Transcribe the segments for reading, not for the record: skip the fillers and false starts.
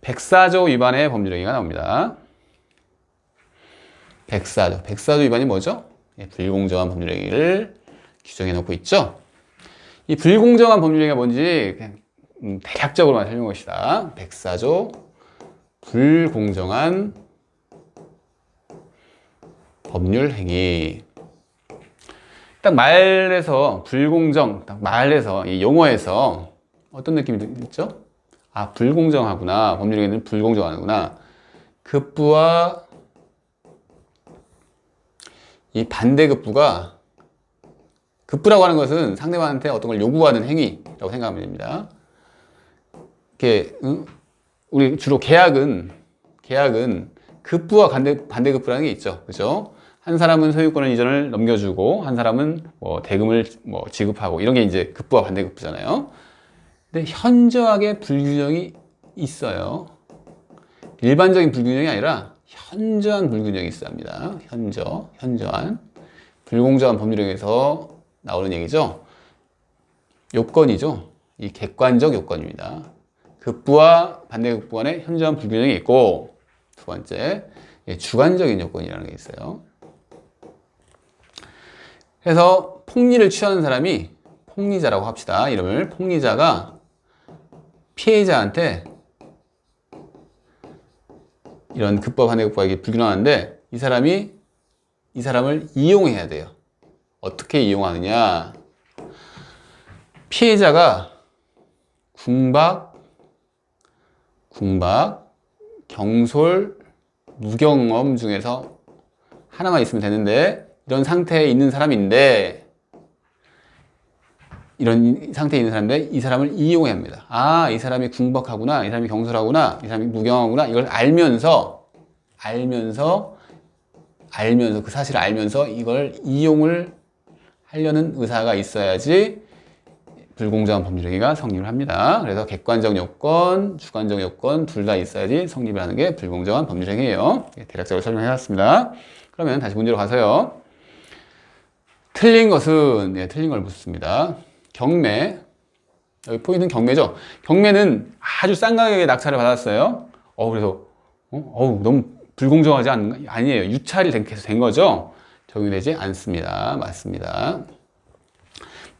백사조 위반의 법률행위가 나옵니다. 백사조 위반이 뭐죠? 불공정한 법률행위를 규정해 놓고 있죠. 이 불공정한 법률행위가 뭔지 그냥 대략적으로만 설명해 봅시다. 백사조 불공정한 법률행위. 딱 말에서 불공정, 딱 말에서 이 용어에서 어떤 느낌이 있죠? 아, 불공정하구나. 법률행위는 불공정하구나. 급부와 이 반대급부가, 급부라고 하는 것은 상대방한테 어떤 걸 요구하는 행위라고 생각하면 됩니다. 이렇게 우리 주로 계약은 급부와 반대급부라는 게 있죠. 그죠? 한 사람은 소유권 이전을 넘겨주고 한 사람은 뭐 대금을 뭐 지급하고 이런 게 이제 급부와 반대급부잖아요. 근데 현저하게 불균형이 있어요. 일반적인 불균형이 아니라 현저한 불균형이 있어야 합니다. 현저한 불공정한 법률행위에서 나오는 얘기죠. 요건이죠. 이 객관적 요건입니다. 급부와 반대급부 간에 현저한 불균형이 있고, 두 번째 주관적인 요건이라는 게 있어요. 그래서 폭리를 취하는 사람이 폭리자라고 합시다. 이름을 폭리자가 피해자한테 이런 급부와 반대급부가 이게 불균형한데 이 사람을 이용해야 돼요. 어떻게 이용하느냐? 피해자가 궁박, 경솔, 무경험 중에서 하나만 있으면 되는데 이런 상태에 있는 사람인데 이 사람을 이용해야 합니다. 아, 이 사람이 궁박하구나, 이 사람이 경솔하구나, 이 사람이 무경험하구나, 이걸 알면서 그 사실을 알면서 이걸 이용을 하려는 의사가 있어야지 불공정한 법률행위가 성립을 합니다. 그래서 객관적 요건, 주관적 요건 둘 다 있어야지 성립을 하는 게 불공정한 법률행위예요. 대략적으로 설명해놨습니다. 그러면 다시 문제로 가서요. 틀린 것은 틀린 걸 묻습니다. 경매, 여기 포인트는 경매죠. 경매는 아주 싼 가격에 낙찰을 받았어요. 그래서 너무 불공정하지 아니에요. 유찰이 계속 된 거죠. 적용되지 않습니다. 맞습니다.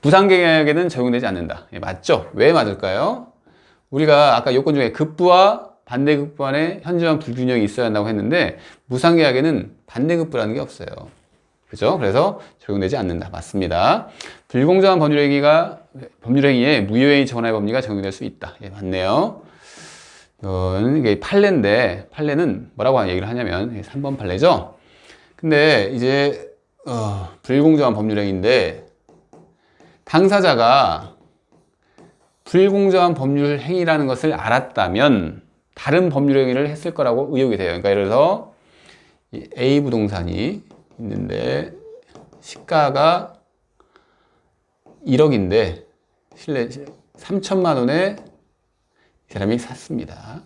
부당계약에는 적용되지 않는다. 맞죠? 왜 맞을까요? 우리가 아까 요건 중에 급부와 반대급부 간에 현저한 불균형이 있어야 한다고 했는데 무상계약에는 반대급부라는 게 없어요. 그죠? 그래서 적용되지 않는다. 맞습니다. 불공정한 법률행위에 무효행위 전환의 법리가 적용될 수 있다. 맞네요. 이게 판례인데, 판례는 뭐라고 얘기를 하냐면, 3번 판례죠? 근데 이제, 불공정한 법률행위인데, 당사자가 불공정한 법률행위라는 것을 알았다면, 다른 법률행위를 했을 거라고 의혹이 돼요. 그러니까 예를 들어서, 이 A 부동산이 있는데 시가가 1억인데 실내 3천만 원에 이 사람이 샀습니다.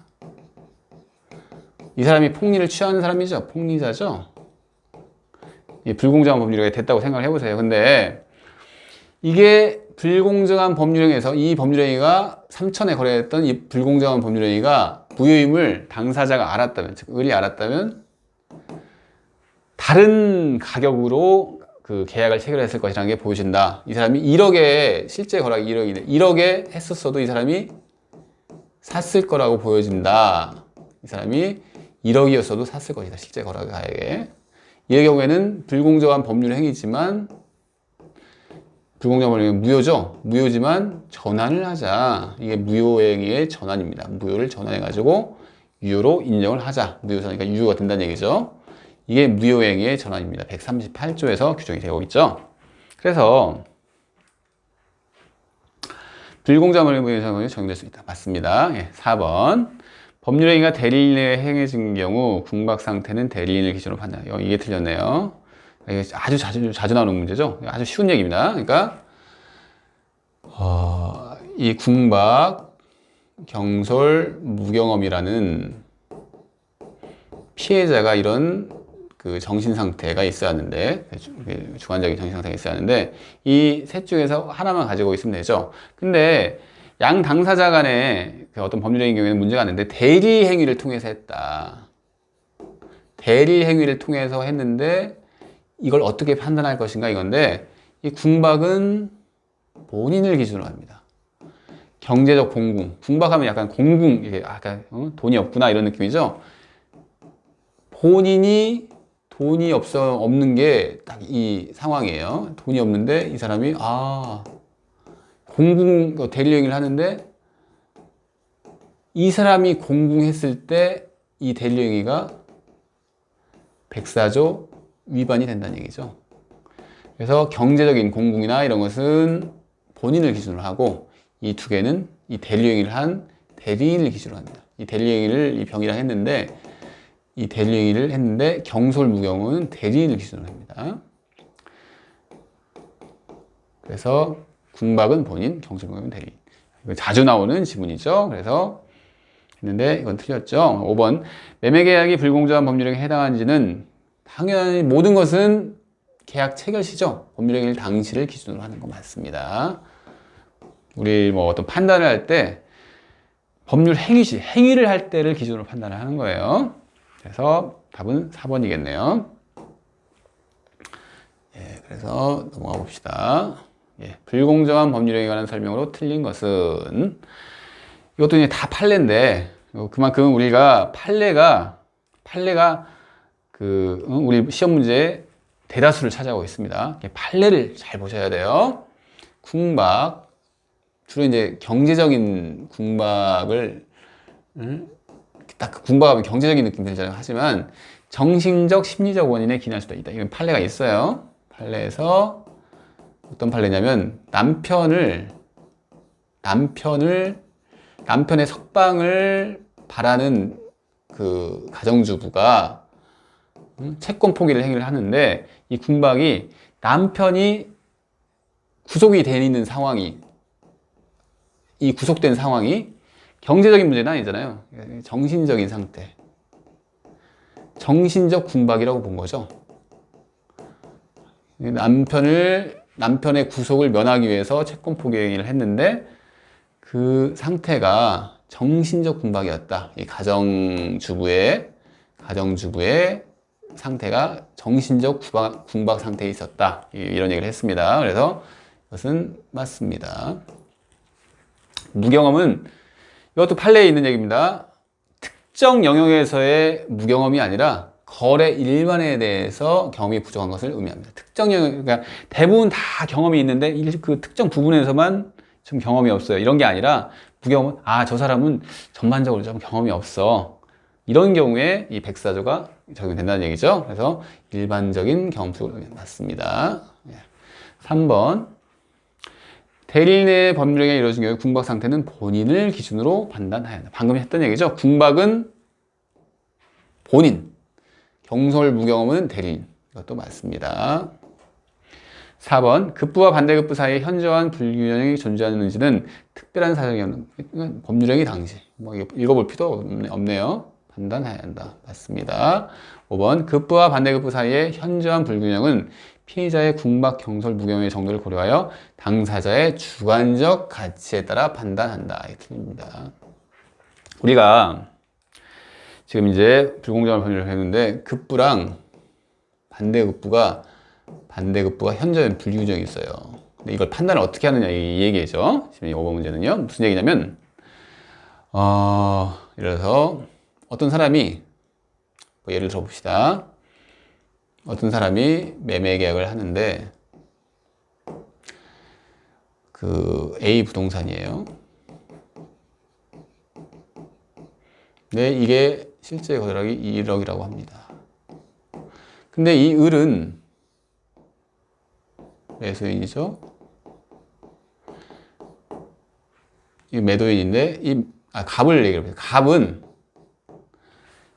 이 사람이 폭리를 취하는 사람이죠. 폭리자죠. 불공정한 법률행위가 됐다고 생각을 해보세요. 근데 이게 불공정한 법률행위에서 이 법률행위가 3천에 거래했던 이 불공정한 법률행위가 무효임을 당사자가 알았다면, 즉 을이 알았다면 다른 가격으로 그 계약을 체결했을 것이라는 게 보여진다. 이 사람이 1억에, 실제 거래액이 1억인데 1억에 했었어도 이 사람이 샀을 거라고 보여진다. 이 사람이 1억이었어도 샀을 것이다. 실제 거래액에. 이 경우에는 불공정한 법률 행위지만, 불공정한 법률 행위 무효죠. 무효지만 전환을 하자. 이게 무효행위의 전환입니다. 무효를 전환해가지고 유효로 인정을 하자. 무효사니까 유효가 된다는 얘기죠. 이게 무효행위의 전환입니다. 138조에서 규정이 되고 있죠. 그래서 불공정한 법률행위의 전환이 적용될 수 있다. 맞습니다. 4번. 법률행위가 대리인에 행해진 경우 궁박 상태는 대리인을 기준으로 판단해요. 이게 틀렸네요. 이게 아주 자주 나오는 문제죠. 아주 쉬운 얘기입니다. 그러니까 이 궁박, 경솔, 무경험이라는 피해자가 이런 그 정신 상태가 있어야 하는데, 주관적인 정신 상태가 있어야 하는데, 이 셋 중에서 하나만 가지고 있으면 되죠. 근데 양 당사자 간의 그 어떤 법률행위 경우에는 문제가 안 되는데 대리 행위를 통해서 했다. 대리 행위를 통해서 했는데 이걸 어떻게 판단할 것인가 이건데 이 궁박은 본인을 기준으로 합니다. 경제적 공궁. 궁박하면 약간 공궁, 이게 약간 돈이 없구나 이런 느낌이죠. 본인이 돈이 없는 게 딱 이 상황이에요. 돈이 없는데 이 사람이 공궁 대리행위를 하는데 이 사람이 공궁했을 때 이 대리행위가 백사조 위반이 된다는 얘기죠. 그래서 경제적인 공궁이나 이런 것은 본인을 기준으로 하고 이 두 개는 이 대리행위를 한 대리인을 기준으로 합니다. 이 대리행위를 이 병이랑 했는데 이 대리행위를 했는데 경솔무경은 대리인을 기준으로 합니다. 그래서 궁박은 본인, 경솔무경은 대리인. 이거 자주 나오는 지문이죠. 그래서 했는데 이건 틀렸죠. 5번 매매계약이 불공정한 법률행위에 해당하는지는 당연히 모든 것은 계약 체결 시죠. 법률행위 당시를 기준으로 하는 거 맞습니다. 우리 뭐 어떤 판단을 할 때 법률 행위시, 행위를 할 때를 기준으로 판단을 하는 거예요. 그래서 답은 4번이겠네요. 예, 그래서 넘어가 봅시다. 예, 불공정한 법률행위에 관한 설명으로 틀린 것은 이것도 이제 다 판례인데 그만큼 우리가 판례가 우리 시험 문제에 대다수를 차지하고 있습니다. 판례를 잘 보셔야 돼요. 궁박 주로 이제 경제적인 궁박을 딱 궁박하면 경제적인 느낌 들잖아요. 하지만 정신적, 심리적 원인에 기인할 수도 있다. 이건 판례가 있어요. 판례에서 어떤 판례냐면 남편의 석방을 바라는 그 가정주부가 채권 포기를 행위를 하는데 이 궁박이 남편이 구속이 돼 있는 상황이 이 구속된 상황이 경제적인 문제는 아니잖아요. 정신적인 상태. 정신적 궁박이라고 본 거죠. 남편의 구속을 면하기 위해서 채권 포기 행위를 했는데 그 상태가 정신적 궁박이었다. 이 가정주부의 상태가 정신적 궁박 상태에 있었다. 이런 얘기를 했습니다. 그래서 이것은 맞습니다. 무경험은 이것도 판례에 있는 얘기입니다. 특정 영역에서의 무경험이 아니라 거래 일반에 대해서 경험이 부족한 것을 의미합니다. 특정 영역, 그러니까 대부분 다 경험이 있는데 그 특정 부분에서만 좀 경험이 없어요. 이런 게 아니라 무경험은 저 사람은 전반적으로 좀 경험이 없어. 이런 경우에 이 백사조가 적용된다는 얘기죠. 그래서 일반적인 경험 부족을 맞습니다. 3번 대리인의 법률행위가 이루어진 경우에 궁박 상태는 본인을 기준으로 판단해야 한다. 방금 했던 얘기죠. 궁박은 본인, 경솔무경험은 대리인. 이것도 맞습니다. 4번 급부와 반대급부 사이에 현저한 불균형이 존재하는지는 특별한 사정이 없는 법률행위 당시. 읽어볼 필요 없네요. 판단해야 한다. 맞습니다. 5번 급부와 반대급부 사이에 현저한 불균형은 피해자의 궁박, 경솔, 무경험의 정도를 고려하여 당사자의 주관적 가치에 따라 판단한다. 이게 틀립니다. 우리가 지금 이제 불공정한 법률을 했는데 급부랑 반대급부가 현저한 불균형이 있어요. 근데 이걸 판단을 어떻게 하느냐 이 얘기죠. 지금 5번 문제는요. 무슨 얘기냐면 예를 들어서 어떤 사람이 예를 들어 봅시다. 어떤 사람이 매매 계약을 하는데 그 A 부동산이에요. 근데 이게 실제 거래량이 1억이라고 합니다. 근데 이 을은 매수인이죠. 이 매도인인데 갑을 얘기해요. 갑은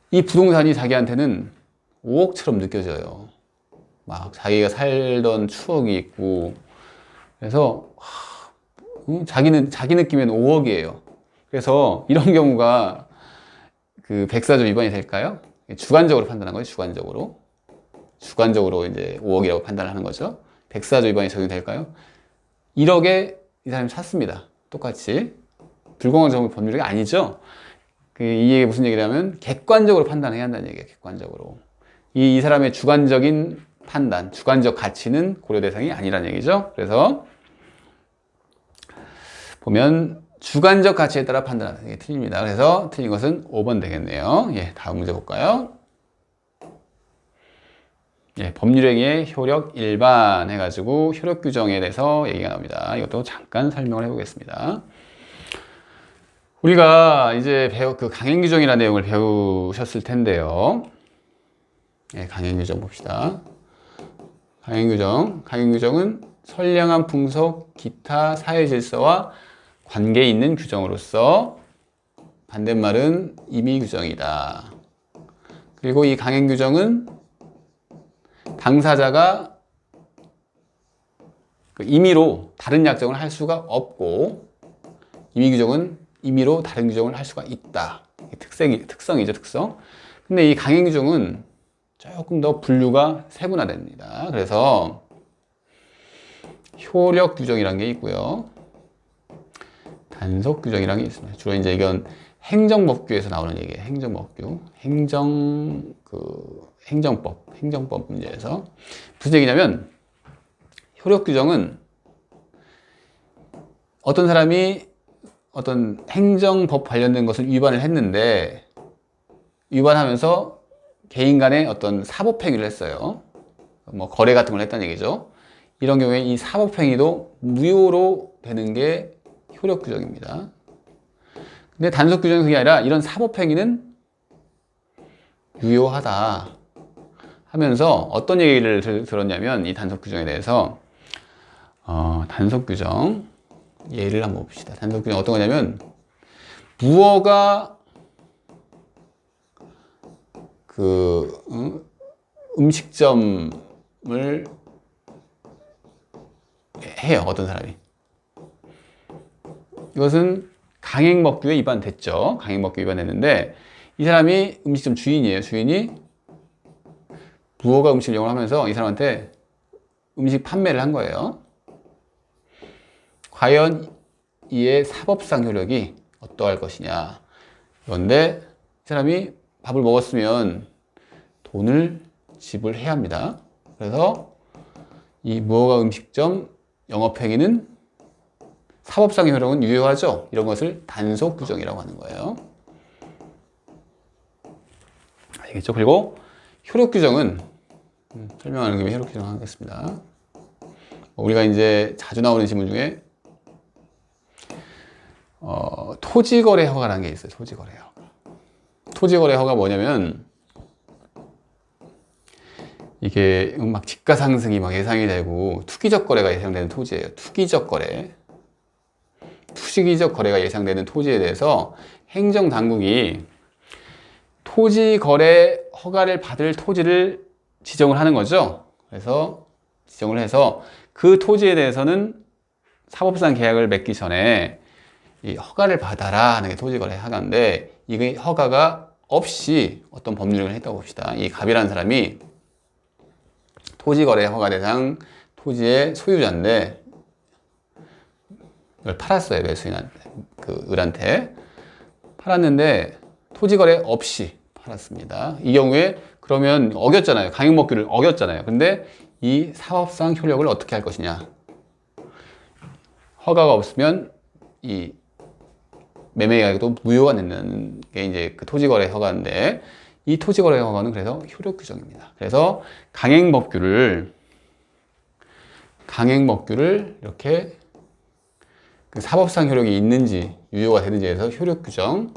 이 부동산이 자기한테는 5억처럼 느껴져요. 막 자기가 살던 추억이 있고 그래서 자기 느낌에는 5억이에요. 그래서 이런 경우가 그 백사조 위반이 될까요? 주관적으로 판단한 거예요. 주관적으로 이제 5억이라고 판단을 하는 거죠. 백사조 위반이 적용될까요? 1억에 이 사람이 샀습니다. 똑같이. 불공정한 법률이 아니죠. 이 얘기 무슨 얘기냐면 객관적으로 판단해야 한다는 얘기예요. 객관적으로. 이 사람의 주관적인 판단, 주관적 가치는 고려 대상이 아니라는 얘기죠. 그래서 보면 주관적 가치에 따라 판단하는 게 틀립니다. 그래서 틀린 것은 5번 되겠네요. 예, 다음 문제 볼까요? 예, 법률행위의 효력 일반 해가지고 효력 규정에 대해서 얘기가 나옵니다. 이것도 잠깐 설명을 해보겠습니다. 우리가 이제 그 강행 규정이라는 내용을 배우셨을 텐데요. 예, 강행 규정 봅시다. 강행 규정은 선량한 풍속, 기타 사회 질서와 관계 있는 규정으로서 반대말은 임의 규정이다. 그리고 이 강행 규정은 당사자가 그 임의로 다른 약정을 할 수가 없고 임의 규정은 임의로 다른 규정을 할 수가 있다. 특성이죠, 특성. 근데 이 강행 규정은 조금 더 분류가 세분화됩니다. 그래서 효력 규정이라는 게 있고요. 단속 규정이라는 게 있습니다. 주로 이제 이건 행정법규에서 나오는 얘기예요. 행정법규. 행정법 문제에서. 무슨 얘기냐면 효력 규정은 어떤 사람이 어떤 행정법 관련된 것을 위반을 했는데 위반하면서 개인 간의 어떤 사법행위를 했어요. 뭐 거래 같은 걸 했다는 얘기죠. 이런 경우에 이 사법행위도 무효로 되는 게 효력 규정입니다. 근데 단속 규정은 그게 아니라 이런 사법행위는 유효하다 하면서 어떤 얘기를 들었냐면 이 단속 규정에 대해서 단속 규정 예를 한번 봅시다. 단속 규정 어떤 거냐면 부어가 그 음식점을 해요. 어떤 사람이. 이것은 강행법규에 위반됐죠. 강행법규에 위반됐는데 이 사람이 음식점 주인이에요. 주인이 부어가 음식을 이용하면서 이 사람한테 음식 판매를 한 거예요. 과연 이의 사법상 효력이 어떠할 것이냐. 그런데 이 사람이 밥을 먹었으면 돈을 지불해야 합니다. 그래서 이 무허가 음식점 영업행위는 사법상의 효력은 유효하죠. 이런 것을 단속 규정이라고 하는 거예요. 알겠죠? 그리고 효력 규정은 설명하는 김에 효력 규정 하겠습니다. 우리가 이제 자주 나오는 질문 중에 토지거래 허가라는 게 있어요. 토지거래 허가. 토지거래 허가 뭐냐면 이게 막 집가 상승이 막 예상이 되고 투기적 거래가 예상되는 토지예요. 투기적 거래가 예상되는 토지에 대해서 행정 당국이 토지 거래 허가를 받을 토지를 지정을 하는 거죠. 그래서 지정을 해서 그 토지에 대해서는 사법상 계약을 맺기 전에 이 허가를 받아라 하는 게 토지거래 허가인데 이게 허가가 없이 어떤 법률을 했다고 봅시다. 이 갑이라는 사람이 토지거래 허가 대상 토지의 소유자인데 이걸 팔았어요. 매수인한테, 그 을한테 팔았는데 토지거래 없이 팔았습니다. 이 경우에 그러면 어겼잖아요. 강행법규를 어겼잖아요. 근데 이 사법상 효력을 어떻게 할 것이냐. 허가가 없으면 이 매매계약도 무효가 되는 게 이제 그 토지거래 허가인데 이 토지거래 허가는 그래서 효력 규정입니다. 그래서 강행법규를 이렇게 그 사법상 효력이 있는지 유효가 되는지 해서 효력 규정,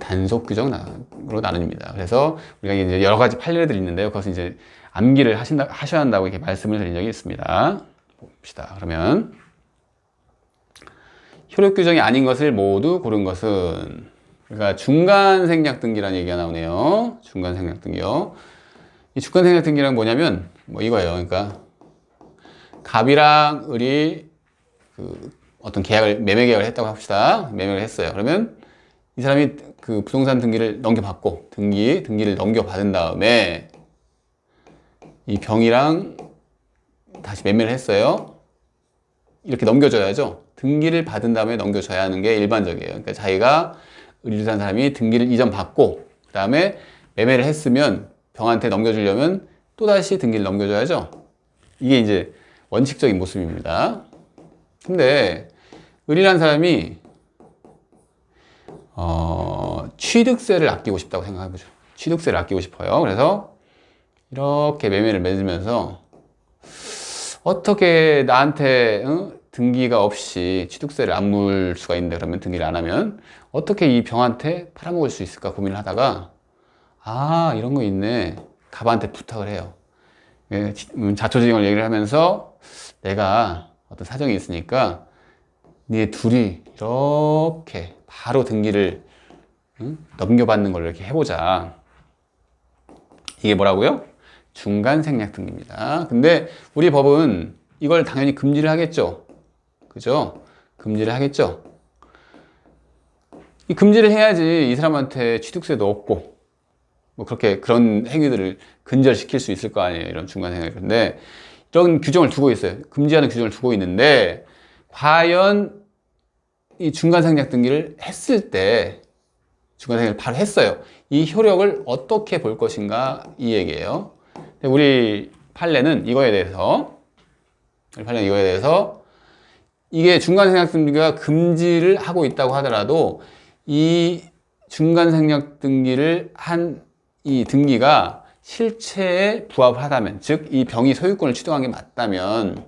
단속 규정으로 나눕니다. 그래서 우리가 이제 여러 가지 판례들이 있는데요. 그것은 이제 암기를 하셔야 한다고 이렇게 말씀을 드린 적이 있습니다. 봅시다. 그러면 효력 규정이 아닌 것을 모두 고른 것은 그러니까 중간 생략 등기라는 얘기가 나오네요. 중간 생략 등기요. 이 중간 생략 등기란 뭐냐면 뭐 이거예요. 그러니까 갑이랑 을이 그 어떤 매매 계약을 했다고 합시다. 매매를 했어요. 그러면 이 사람이 그 부동산 등기를 넘겨받고 등기를 넘겨받은 다음에 이 병이랑 다시 매매를 했어요. 이렇게 넘겨줘야죠. 등기를 받은 다음에 넘겨줘야 하는 게 일반적이에요. 그러니까 자기가 의리를 산 사람이 등기를 이전 받고 그 다음에 매매를 했으면 병한테 넘겨주려면 또다시 등기를 넘겨줘야죠. 이게 이제 원칙적인 모습입니다. 근데 의리란 사람이 취득세를 아끼고 싶다고 생각해보죠. 취득세를 아끼고 싶어요. 그래서 이렇게 매매를 맺으면서 어떻게 나한테 등기가 없이 취득세를 안 물 수가 있는데, 그러면 등기를 안 하면 어떻게 이 병한테 팔아먹을 수 있을까 고민을 하다가 이런 거 있네. 갑한테 부탁을 해요. 자초지종을 얘기를 하면서 내가 어떤 사정이 있으니까 니네 둘이 이렇게 바로 등기를 넘겨받는 걸 이렇게 해보자. 이게 뭐라고요? 중간생략 등기입니다. 근데 우리 법은 이걸 당연히 금지를 하겠죠. 그죠? 금지를 하겠죠. 이 금지를 해야지 이 사람한테 취득세도 없고 뭐 그렇게 그런 행위들을 근절시킬 수 있을 거 아니에요. 이런 중간생략. 근데 이런 규정을 두고 있어요. 금지하는 규정을 두고 있는데 과연 이 중간생략 등기를 했을 때 중간생략을 바로 했어요. 이 효력을 어떻게 볼 것인가 이 얘기예요. 우리 판례는 이거에 대해서 이게 중간생략 등기가 금지를 하고 있다고 하더라도 이 중간생략 등기를 한 이 등기가 실체에 부합하다면, 즉 이 병이 소유권을 취득한 게 맞다면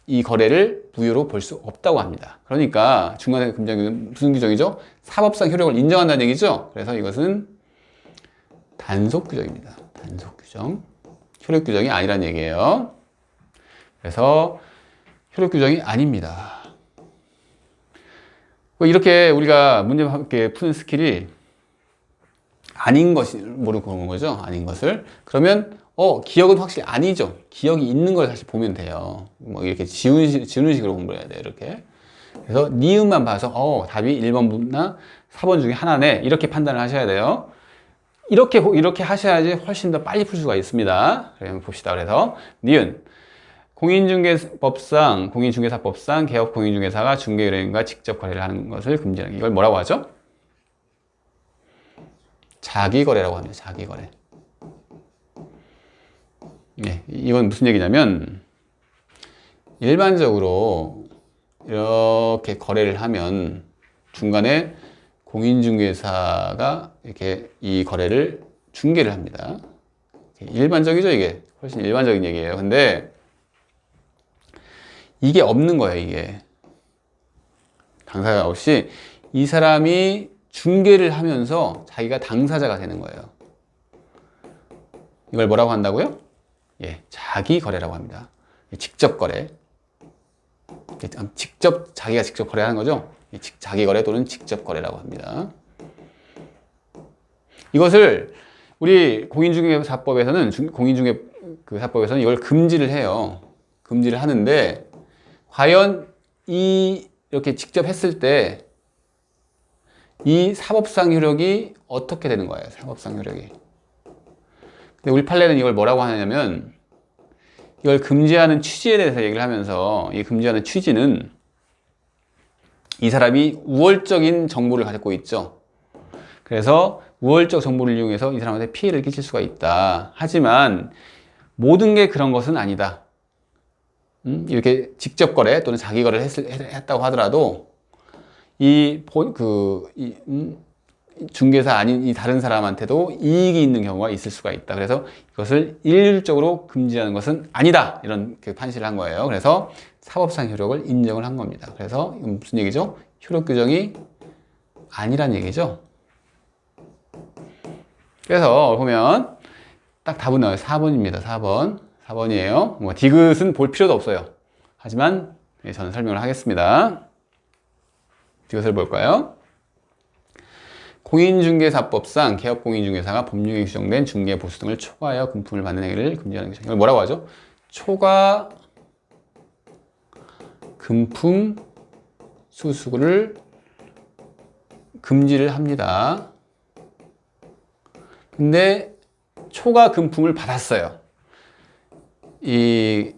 이 거래를 무효로 볼 수 없다고 합니다. 그러니까 중간생략 금지는 무슨 규정이죠? 사법상 효력을 인정한다는 얘기죠. 그래서 이것은 단속 규정입니다. 단속 규정. 효력 규정이 아니란 얘기예요. 그래서 효력 규정이 아닙니다. 이렇게 우리가 문제 함께 푸는 스킬이 아닌 것을 모르고 그런 거죠. 아닌 것을. 그러면 기억은 확실히 아니죠. 기억이 있는 걸 사실 보면 돼요. 뭐 이렇게 지우는 식으로 공부해야 돼요. 이렇게. 그래서 니은만 봐서 답이 1번나 4번 중에 하나네. 이렇게 판단을 하셔야 돼요. 이렇게 하셔야지 훨씬 더 빨리 풀 수가 있습니다. 그럼 봅시다. 그래서 니은. 공인중개사법상 개업 공인중개사가 중개의뢰인과 직접 거래를 하는 것을 금지하는, 이걸 뭐라고 하죠? 자기거래라고 합니다. 자기거래. 예, 이건 무슨 얘기냐면 일반적으로 이렇게 거래를 하면 중간에 공인중개사가 이렇게 이 거래를 중개를 합니다. 일반적이죠, 이게. 훨씬 일반적인 얘기예요. 근데 이게 없는 거예요, 이게. 당사자 없이 이 사람이 중개를 하면서 자기가 당사자가 되는 거예요. 이걸 뭐라고 한다고요? 예, 자기 거래라고 합니다. 직접 거래. 자기가 직접 거래하는 거죠. 자기 거래 또는 직접 거래라고 합니다. 이것을 우리 공인중개사법에서는 이걸 금지를 해요. 금지를 하는데 과연 이렇게 직접 했을 때 이 사법상 효력이 어떻게 되는 거예요? 사법상 효력이. 근데 우리 판례는 이걸 뭐라고 하냐면 이걸 금지하는 취지에 대해서 얘기를 하면서 이 금지하는 취지는 이 사람이 우월적인 정보를 가지고 있죠. 그래서 우월적 정보를 이용해서 이 사람한테 피해를 끼칠 수가 있다. 하지만 모든 게 그런 것은 아니다. 이렇게 직접 거래 또는 자기 거래를 했다고 하더라도 중개사 아닌 이 다른 사람한테도 이익이 있는 경우가 있을 수가 있다. 그래서 이것을 일률적으로 금지하는 것은 아니다. 이런 판시를 한 거예요. 그래서 사법상 효력을 인정을 한 겁니다. 그래서 이건 무슨 얘기죠? 효력 규정이 아니란 얘기죠. 그래서 보면 딱 답은 나와요. 4번입니다. 4번이에요. 뭐 디귿은 볼 필요도 없어요. 하지만 저는 설명을 하겠습니다. 디귿을 볼까요? 공인중개사법상 개업공인중개사가 법률에 규정된 중개 보수 등을 초과하여 금품을 받는 행위를 금지하는 규정. 이걸 뭐라고 하죠? 초과 금품 수수를 금지를 합니다. 근데 초과 금품을 받았어요. 이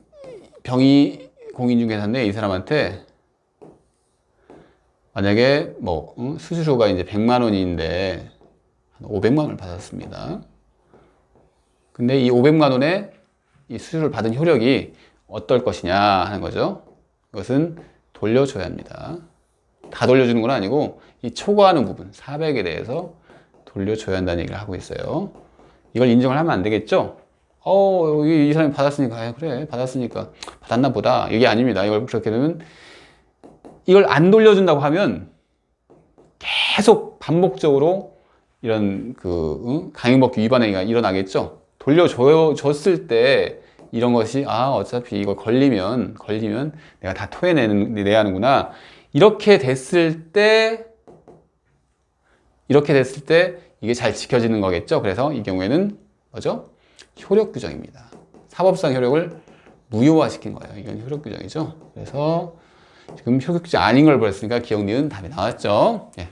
병이 공인중개사인데 이 사람한테 만약에 뭐 수수료가 이제 100만 원인데 한 500만 원을 받았습니다. 근데 이 500만 원의 이 수수료를 받은 효력이 어떨 것이냐 하는 거죠. 이것은 돌려줘야 합니다. 다 돌려주는 건 아니고 이 초과하는 부분 400에 대해서 돌려줘야 한다는 얘기를 하고 있어요. 이걸 인정을 하면 안 되겠죠? 이 사람이 받았으니까 그래 받았으니까 받았나 보다. 이게 아닙니다. 이걸 그렇게 되면 이걸 안 돌려준다고 하면 계속 반복적으로 이런 강행법규 위반 행위가 일어나겠죠. 돌려줬을 때 이런 것이 어차피 이거 걸리면 내가 다 토해내야 하는구나. 이렇게 됐을 때 이게 잘 지켜지는 거겠죠. 그래서 이 경우에는 뭐죠? 효력 규정입니다. 사법상 효력을 무효화시킨 거예요. 이건 효력 규정이죠. 그래서 지금 효력 규정 아닌 걸 버렸으니까 기억, 니은 답이 나왔죠. 예.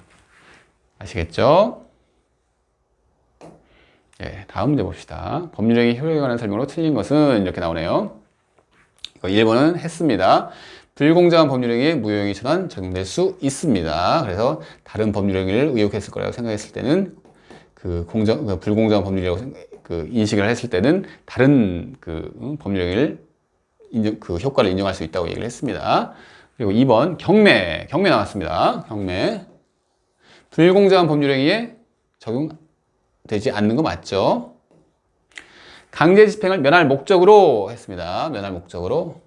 아시겠죠? 예, 다음 문제 봅시다. 법률행위 효력에 관한 설명으로 틀린 것은 이렇게 나오네요. 이거 1번은 했습니다. 불공정한 법률행위에 무효행위 처단 적용될 수 있습니다. 그래서 다른 법률행위를 의혹했을 거라고 생각했을 때는 불공정한 법률이라고 인식을 했을 때는 다른 법률행위를 효과를 인정할 수 있다고 얘기를 했습니다. 그리고 2번 경매 나왔습니다. 경매 불공정한 법률행위에 적용되지 않는 거 맞죠? 강제 집행을 면할 목적으로 했습니다. 면할 목적으로.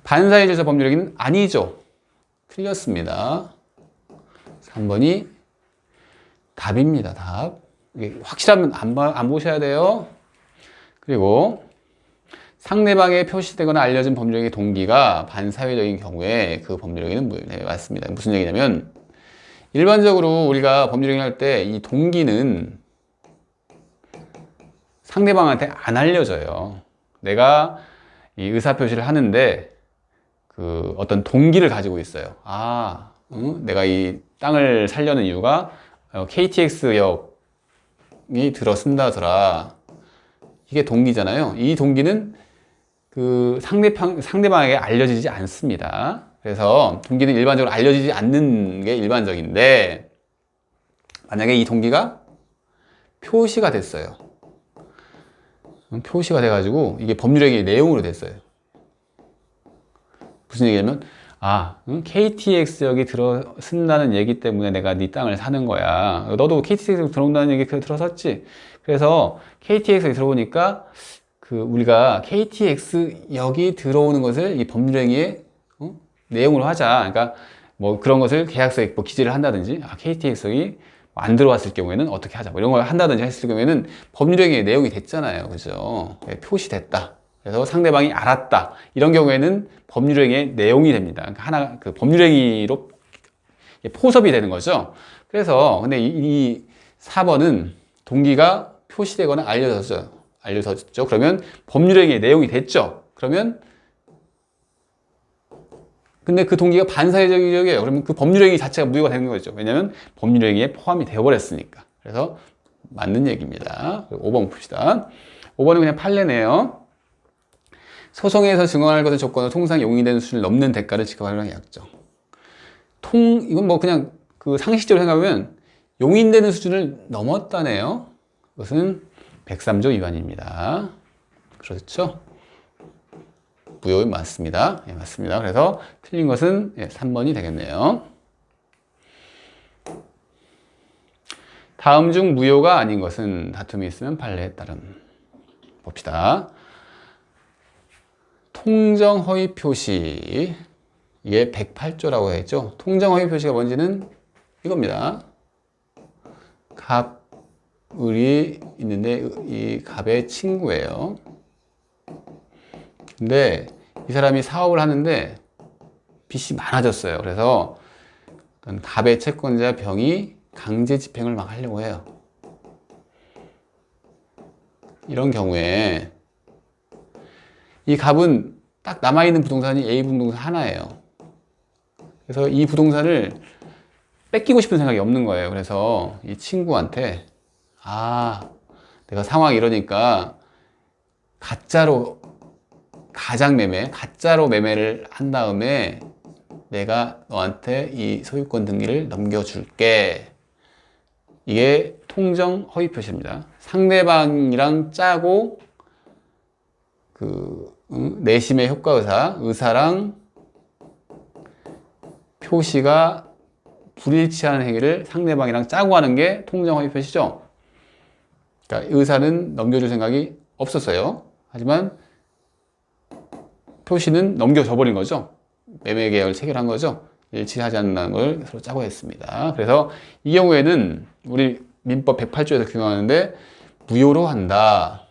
반사회 질서 법률행위는 아니죠. 틀렸습니다. 3번이 답입니다. 답. 이게 확실하면 안 보셔야 돼요. 그리고 상대방에 표시되거나 알려진 법률행위 동기가 반사회적인 경우에 그 법률행위는 맞습니다. 무슨 얘기냐면 일반적으로 우리가 법률행위 할 때 이 동기는 상대방한테 안 알려져요. 내가 이 의사표시를 하는데 어떤 동기를 가지고 있어요. 내가 이 땅을 살려는 이유가 KTX역이 들어선다더라. 이게 동기잖아요. 이 동기는 상대방에게 알려지지 않습니다. 그래서 동기는 일반적으로 알려지지 않는 게 일반적인데, 만약에 이 동기가 표시가 됐어요. 표시가 돼가지고 이게 법률행위의 내용으로 됐어요. 무슨 얘기냐면 KTX역이 들어선다는 얘기 때문에 내가 네 땅을 사는 거야. 너도 KTX 들어온다는 얘기 들었었지? 그래서 KTX에 들어오니까 우리가 KTX역이 들어오는 것을 이 법률행위의 내용으로 하자. 그러니까 뭐 그런 것을 계약서에 뭐 기재를 한다든지 KTX역이 안 들어왔을 경우에는 어떻게 하자. 뭐 이런 걸 한다든지 했을 경우에는 법률행위의 내용이 됐잖아요. 그죠? 표시됐다. 그래서 상대방이 알았다. 이런 경우에는 법률행위의 내용이 됩니다. 그러니까 법률행위로 포섭이 되는 거죠. 그래서 근데 이 4번은 동기가 표시되거나 알려졌죠. 그러면 법률행위의 내용이 됐죠. 근데 그 동기가 반사회적이에요. 그러면 그 법률행위 자체가 무효가 되는 거죠. 왜냐하면 법률행위에 포함이 되어버렸으니까. 그래서 맞는 얘기입니다. 5번 봅시다. 5번은 그냥 판례네요. 소송에서 증언할 것을 조건으로 통상 용인되는 수준을 넘는 대가를 지급하려는 약정. 이건 뭐 그냥 상식적으로 생각하면 용인되는 수준을 넘었다네요. 그것은 103조 위반입니다. 그렇죠? 무효 맞습니다. 예, 맞습니다. 그래서 틀린 것은 3번이 되겠네요. 다음 중 무효가 아닌 것은 다툼이 있으면 판례에 따름. 봅시다. 통정허위 표시. 이게 108조라고 했죠. 통정허위 표시가 뭔지는 이겁니다. 갑을이 있는데 이 갑의 친구예요. 근데 이 사람이 사업을 하는데 빚이 많아졌어요. 그래서 갑의 채권자 병이 강제 집행을 막 하려고 해요. 이런 경우에 이 갑은 딱 남아있는 부동산이 A 부동산 하나예요. 그래서 이 부동산을 뺏기고 싶은 생각이 없는 거예요. 그래서 이 친구한테 내가 상황이 이러니까 가짜로 가장 매매, 가짜로 매매를 한 다음에 내가 너한테 이 소유권 등기를 넘겨줄게. 이게 통정 허위 표시입니다. 상대방이랑 짜고 내심의 효과 의사랑 표시가 불일치하는 행위를 상대방이랑 짜고 하는 게 통정 허위 표시죠. 그러니까 의사는 넘겨줄 생각이 없었어요. 하지만 표시는 넘겨져 버린 거죠. 매매 계약을 체결한 거죠. 일치하지 않는 걸 서로 짜고 했습니다. 그래서 이 경우에는 우리 민법 108조에서 규정하는데 무효로 한다.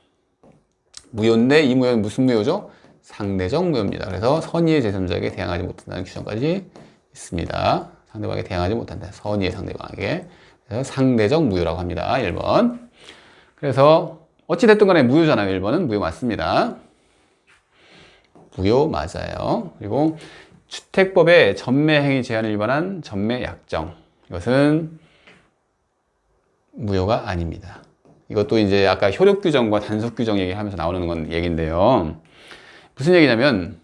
무효인데 이 무효는 무슨 무효죠? 상대적 무효입니다. 그래서 선의의 제3자에게 대항하지 못한다는 규정까지 있습니다. 상대방에게 대항하지 못한다. 선의의 상대방에게. 그래서 상대적 무효라고 합니다. 1번. 그래서 어찌됐든 간에 무효잖아요. 1번은 무효 맞습니다. 무효 맞아요. 그리고 주택법의 전매행위 제한을 위반한 전매약정. 이것은 무효가 아닙니다. 이것도 이제 아까 효력규정과 단속규정 얘기하면서 나오는 건 얘기인데요. 무슨 얘기냐면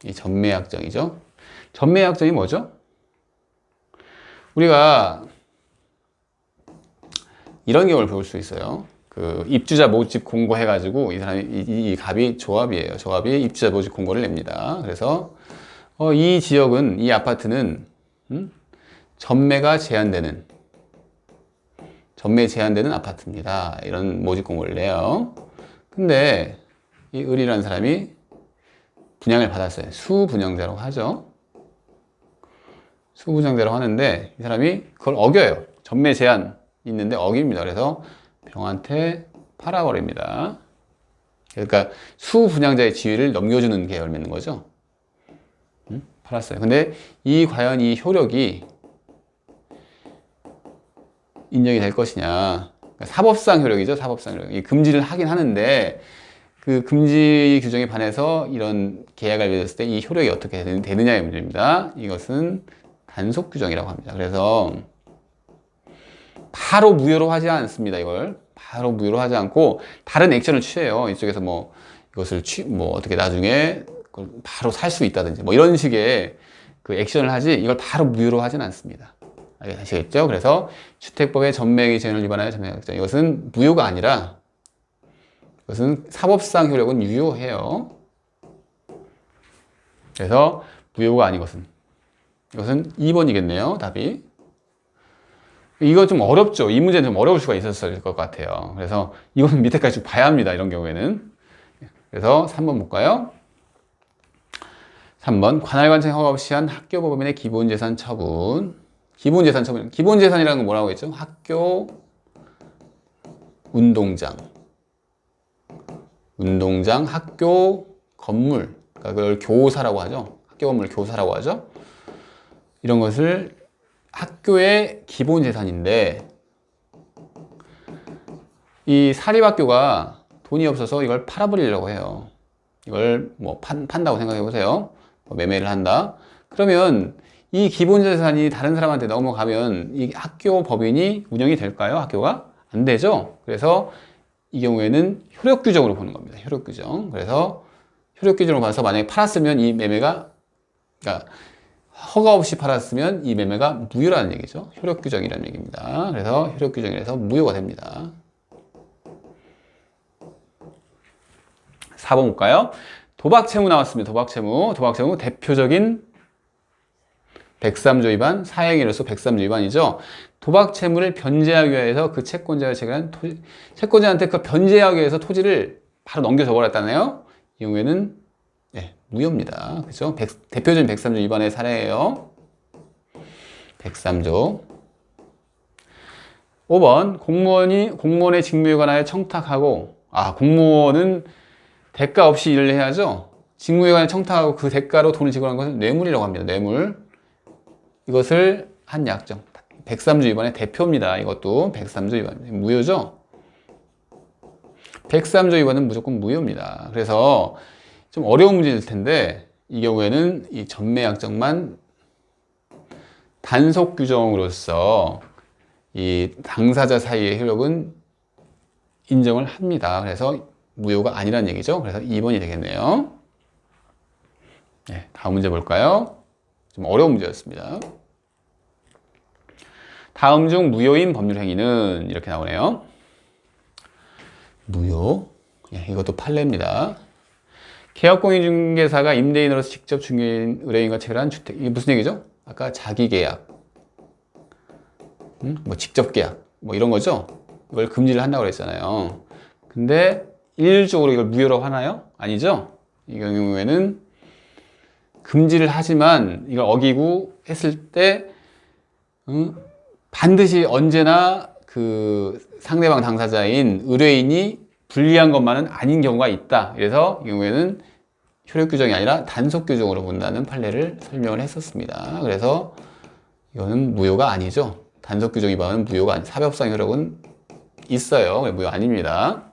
이 전매약정이죠. 전매약정이 뭐죠? 우리가 이런 경우를 볼 수 있어요. 입주자 모집 공고해가지고 이 사람이 이 갑이 조합이에요. 조합이 입주자 모집 공고를 냅니다. 그래서 이 지역은 이 아파트는 전매 제한되는 아파트입니다. 이런 모집 공고를 내요. 근데 이 을이라는 사람이 분양을 받았어요. 수분양자라고 하죠. 수분양자라고 하는데 이 사람이 그걸 어겨요. 전매 제한 있는데 어깁니다. 그래서 병한테 팔아버립니다. 그러니까 수분양자의 지위를 넘겨주는 계약을 맺는 거죠. 팔았어요. 근데 과연 이 효력이 인정이 될 것이냐. 그러니까 사법상 효력이죠. 사법상 효력. 이 금지를 하긴 하는데 그 금지 규정에 반해서 이런 계약을 맺었을 때 이 효력이 어떻게 되느냐의 문제입니다. 이것은 단속 규정이라고 합니다. 그래서 바로 무효로 하지 않습니다. 이걸 바로 무효로 하지 않고 다른 액션을 취해요. 이쪽에서 이것을 어떻게 나중에 바로 살 수 있다든지 이런 식의 액션을 하지 이걸 바로 무효로 하진 않습니다. 아시겠죠? 그래서 주택법의 전매행위 제한을 위반하여 전매약정, 이것은 무효가 아니라 이것은 사법상 효력은 유효해요. 그래서 무효가 아닌 이것은 2번이겠네요. 답이. 이거 좀 어렵죠? 이 문제는 좀 어려울 수가 있었을 것 같아요. 그래서 이거는 밑에까지 좀 봐야 합니다. 이런 경우에는. 그래서 3번 볼까요? 3번 관할관청 허가 없이 한 학교법인의 기본재산 처분. 기본재산이라는 건 뭐라고 했죠? 학교 운동장, 학교 건물, 그러니까 그걸 교사라고 하죠. 학교 건물 교사라고 하죠. 이런 것을 학교의 기본재산인데 이 사립학교가 돈이 없어서 이걸 팔아버리려고 해요. 이걸 판다고 생각해 보세요. 매매를 한다. 그러면 이 기본재산이 다른 사람한테 넘어가면 이 학교 법인이 운영이 될까요? 학교가? 안 되죠. 그래서 이 경우에는 효력규정으로 보는 겁니다. 효력규정. 그래서 효력규정으로 봐서 만약에 팔았으면 이 매매가, 그러니까 허가 없이 팔았으면 이 매매가 무효라는 얘기죠. 효력규정이라는 얘기입니다. 그래서 효력규정이라서 무효가 됩니다. 4번 볼까요? 도박채무 나왔습니다. 도박채무 대표적인 103조 위반, 사행위로서 103조 위반이죠. 도박채무를 변제하기 위해서 그 채권자가 체결한 채권자한테 그 변제하기 위해서 토지를 바로 넘겨줘 버렸다네요. 이 경우에는 무효입니다. 그렇죠? 대표적인 103조 위반의 사례예요. 103조. 5번 공무원의 직무에 관하여 청탁하고, 공무원은 대가 없이 일을 해야죠. 직무에 관하여 청탁하고 그 대가로 돈을 지불하는 것은 뇌물이라고 합니다. 뇌물. 이것을 한 약정. 103조 위반의 대표입니다. 이것도 103조 위반. 무효죠? 103조 위반은 무조건 무효입니다. 그래서 좀 어려운 문제일 텐데 이 경우에는 이 전매약정만 단속 규정으로서 이 당사자 사이의 효력은 인정을 합니다. 그래서 무효가 아니라는 얘기죠. 그래서 2번이 되겠네요. 네, 다음 문제 볼까요? 좀 어려운 문제였습니다. 다음 중 무효인 법률 행위는 이렇게 나오네요. 무효. 예, 이것도 판례입니다. 계약공인중개사가 임대인으로서 직접 중개인, 의뢰인과 체결한 주택. 이게 무슨 얘기죠? 아까 자기계약, 뭐 직접 계약, 뭐 이런 거죠? 이걸 금지를 한다고 그랬잖아요. 근데 일률적으로 이걸 무효라고 하나요? 아니죠? 이 경우에는 금지를 하지만 이걸 어기고 했을 때 반드시 언제나 그 상대방 당사자인 의뢰인이 불리한 것만은 아닌 경우가 있다. 그래서 이 경우에는 효력 규정이 아니라 단속 규정으로 본다는 판례를 설명을 했었습니다. 그래서 이거는 무효가 아니죠. 단속 규정 위반은 무효가 아니, 사법상 효력은 있어요. 무효 아닙니다.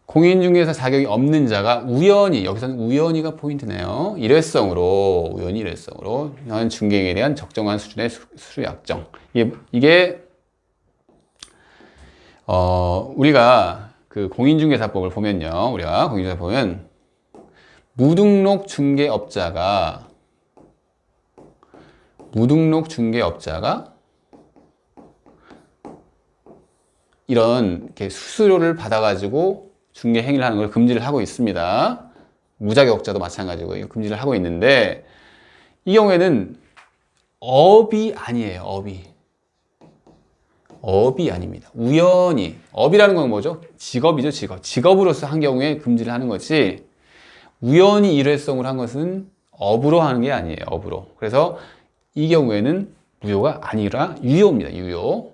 공인중개사 자격이 없는 자가 우연히, 여기서는 우연히가 포인트네요. 우연히 일회성으로 현 중개행위에 대한 적정한 수준의 수수 약정. 이게 우리가 그 공인중개사법을 보면요. 우리가 공인중개사 보면 무등록 중개업자가 이런 이렇게 수수료를 받아가지고 중개 행위를 하는 걸 금지를 하고 있습니다. 무자격자도 마찬가지고 이거 금지를 하고 있는데 이 경우에는 업이 아니에요. 업이 아닙니다. 우연히. 업이라는 건 뭐죠? 직업이죠, 직업. 직업으로서 한 경우에 금지를 하는 거지 우연히 일회성으로 한 것은 업으로 하는 게 아니에요. 업으로. 그래서 이 경우에는 무효가 아니라 유효입니다. 유효.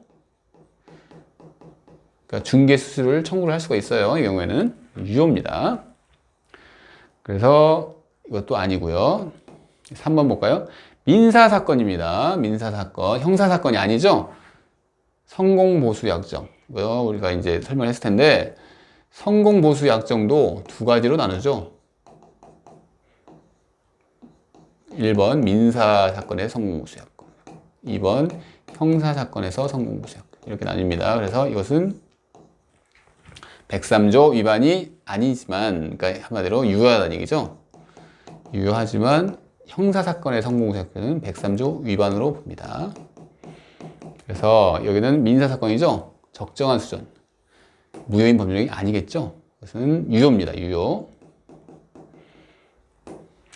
그러니까 중개 수수료를 청구를 할 수가 있어요. 이 경우에는 유효입니다. 그래서 이것도 아니고요. 3번 볼까요? 민사사건입니다. 민사사건. 형사사건이 아니죠? 성공보수약정. 이거 우리가 이제 설명했을 텐데 성공보수약정도 두 가지로 나누죠. 1번 민사사건의 성공보수약정, 2번 형사사건에서 성공보수약정 이렇게 나뉩니다. 그래서 이것은 103조 위반이 아니지만, 그러니까 한마디로 유효하다는 얘기죠. 유효하지만 형사사건의 성공보수약정은 103조 위반으로 봅니다. 그래서 여기는 민사사건이죠. 적정한 수준. 무효인 법률이 아니겠죠. 그것은 유효입니다. 유효.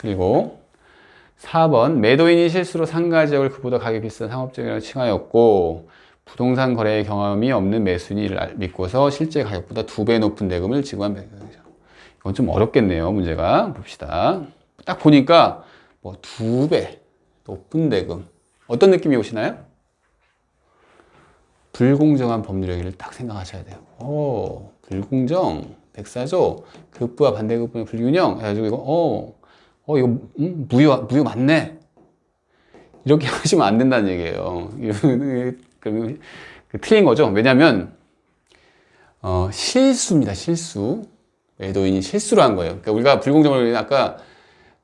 그리고 4번 매도인이 실수로 상가지역을 그보다 가격이 비싼 상업지역이라고 칭하였고 부동산 거래의 경험이 없는 매수인이 이를 믿고서 실제 가격보다 2배 높은 대금을 지급한 배경이죠. 이건 좀 어렵겠네요. 문제가. 봅시다. 딱 보니까 뭐 2배 높은 대금. 어떤 느낌이 오시나요? 불공정한 법률 행위를 딱 생각하셔야 돼요. 불공정, 104조, 급부와 반대급부의 불균형 해가지고 이거 무효 맞네. 이렇게 하시면 안 된다는 얘기예요. 틀린 거죠. 왜냐하면 실수입니다. 실수. 매도인이 실수를 한 거예요. 그러니까 우리가 불공정을 아까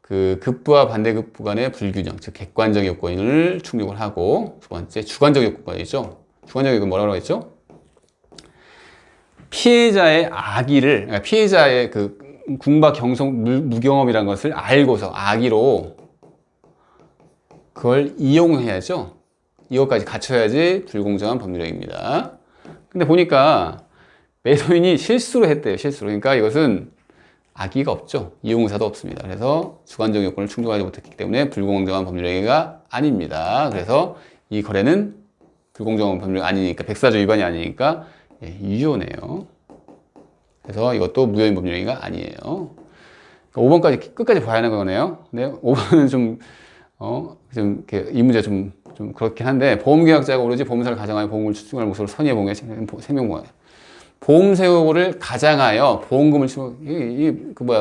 그 급부와 반대급부 간의 불균형, 즉 객관적 요건을 충족을 하고 두 번째 주관적 요건이죠. 주관적 요건 뭐라고 했죠? 피해자의 악의를, 그러니까 피해자의 그 궁박 경성 무경험이라는 것을 알고서 악의로 그걸 이용해야죠. 이것까지 갖춰야지 불공정한 법률행위입니다. 근데 보니까 매도인이 실수로 했대요. 실수로. 그러니까 이것은 악의가 없죠. 이용의사도 없습니다. 그래서 주관적 요건을 충족하지 못했기 때문에 불공정한 법률행위가 아닙니다. 그래서 이 거래는 불공정한 법률이 아니니까 104조 위반이 아니니까 유효네요. 그래서 이것도 무효인 법률행위가 아니에요. 그러니까 5번까지 끝까지 봐야 하는 거네요. 근데 5번은 좀 이렇게 이 문제 좀 그렇긴 한데 보험계약자가 오로지 보험사를 가정하여 보험금을 추징할 목적으로 선의의 보험에 생명보험 보험세고를 가장하여 보험금을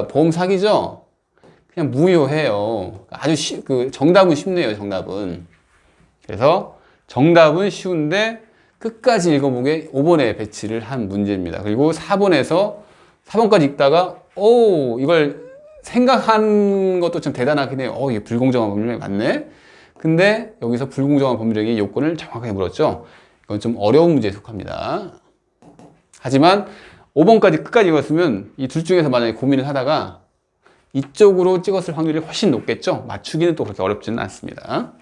보험 사기죠. 그냥 무효해요. 아주 정답은 쉽네요. 정답은. 그래서 정답은 쉬운데 끝까지 읽어보게 5번에 배치를 한 문제입니다. 그리고 4번까지 읽다가 이걸 생각한 것도 좀 대단하긴 해요. 이게 불공정한 법률행위 맞네. 근데 여기서 불공정한 법률행위 요건을 정확하게 물었죠. 이건 좀 어려운 문제에 속합니다. 하지만 5번까지 끝까지 읽었으면 이 둘 중에서 만약에 고민을 하다가 이쪽으로 찍었을 확률이 훨씬 높겠죠. 맞추기는 또 그렇게 어렵지는 않습니다.